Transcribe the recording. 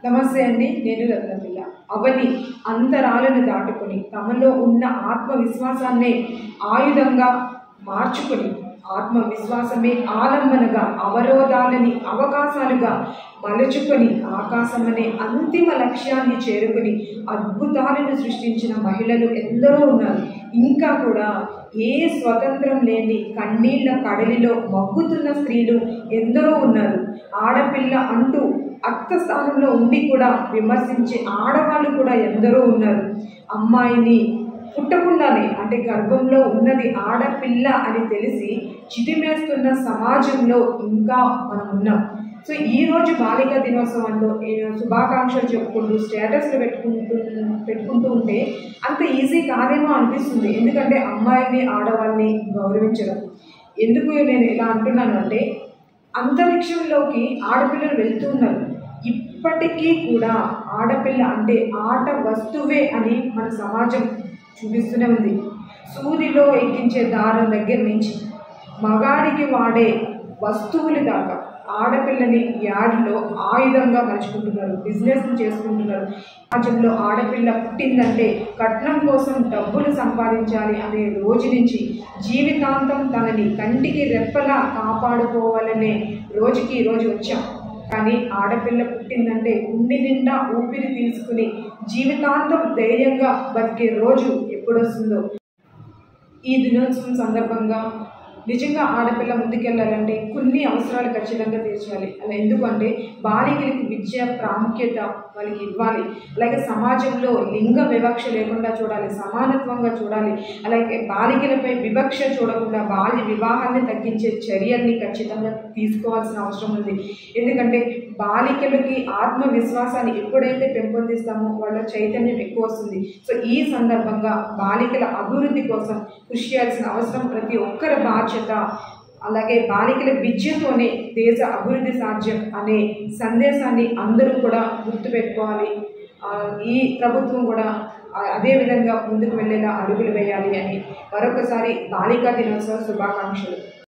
నమస్తే అండి. నేను రత్నపిల్ల. అవని అంతరాలను దాటుకొని తమలో ఉన్న ఆత్మవిశ్వాసాన్నే ఆయుధంగా మార్చుకొని, ఆత్మవిశ్వాసమే ఆలంబనగా, అవరోధాలని అవకాశాలుగా మలుచుకొని, ఆకాశమనే అంతిమ లక్ష్యాన్ని చేరుకుని అద్భుతాలను సృష్టించిన మహిళలు ఎందరో ఉన్నారు. ఇంకా కూడా ఏ స్వతంత్రం లేని కన్నీళ్ల కడలిలో మగ్గుతున్న స్త్రీలు ఎందరో ఉన్నారు. ఆడపిల్ల అంటూ అత్త స్థానంలో ఉండి కూడా విమర్శించే ఆడవాళ్ళు కూడా ఎందరో ఉన్నారు. అమ్మాయిని పుట్టకుండానే, అంటే గర్భంలో ఉన్నది ఆడపిల్ల అని తెలిసి చిటిమేస్తున్న సమాజంలో ఇంకా మనం ఉన్నాం. సో ఈరోజు బాలికా దినోత్సవంలో శుభాకాంక్షలు చెప్పుకుంటూ స్టేటస్లు పెట్టుకుంటూ ఉంటే అంత ఈజీ కాదేమో అనిపిస్తుంది. ఎందుకంటే అమ్మాయిని ఆడవాళ్ళని గౌరవించడం. ఎందుకు నేను ఇలా అంటున్నాను అంటే, అంతరిక్షంలోకి ఆడపిల్లలు వెళ్తున్నారు. ఇప్పటికీ కూడా ఆడపిల్ల అంటే ఆట వస్తువే అని మన సమాజం చూపిస్తూనే ఉంది. సూదిలో ఎక్కించే దారం దగ్గర నుంచి మగాడికి వాడే వస్తువులు దాకా ఆడపిల్లని యాడ్లో ఆయుధంగా మలుచుకుంటున్నారు, బిజినెస్ చేసుకుంటున్నారు. సమాజంలో ఆడపిల్ల పుట్టిందంటే కట్నం కోసం డబ్బులు సంపాదించాలి అనే రోజు నుంచి జీవితాంతం తనని కంటికి రెప్పలా కాపాడుకోవాలనే రోజుకి ఈరోజు వచ్చాం. కానీ ఆడపిల్ల పుట్టిందంటే గుండె నిండా ఊపిరి తీసుకుని జీవితాంతం ధైర్యంగా బతికే రోజు ఎప్పుడొస్తుందో. ఈ దినోత్సవం సందర్భంగా నిజంగా ఆడపిల్ల ముందుకెళ్ళాలంటే కొన్ని అవసరాలు ఖచ్చితంగా తీర్చాలి. అలా ఎందుకంటే బాలికలకి విద్య ప్రాముఖ్యత వాళ్ళకి ఇవ్వాలి. అలాగే సమాజంలో లింగ వివక్ష లేకుండా చూడాలి, సమానత్వంగా చూడాలి. అలాగే బాలికలపై వివక్ష చూడకుండా బాల్య వివాహాన్ని తగ్గించే చర్యల్ని ఖచ్చితంగా తీసుకోవాల్సిన అవసరం ఉంది. ఎందుకంటే బాలికలకి ఆత్మవిశ్వాసాన్ని ఎప్పుడైతే పెంపొందిస్తామో వాళ్ళ చైతన్యం ఎక్కువ వస్తుంది. సో ఈ సందర్భంగా బాలికల అభివృద్ధి కోసం కృషి చేయాల్సిన అవసరం ప్రతి ఒక్కరి బాధ్యత. అలాగే బాలికల విద్యతోనే దేశ అభివృద్ధి సాధ్యం అనే సందేశాన్ని అందరూ కూడా గుర్తుపెట్టుకోవాలి. ఈ ప్రభుత్వం కూడా అదే విధంగా ముందుకు వెళ్ళేలా అడుగులు వేయాలి అని మరొకసారి బాలికా దినోత్సవ శుభాకాంక్షలు.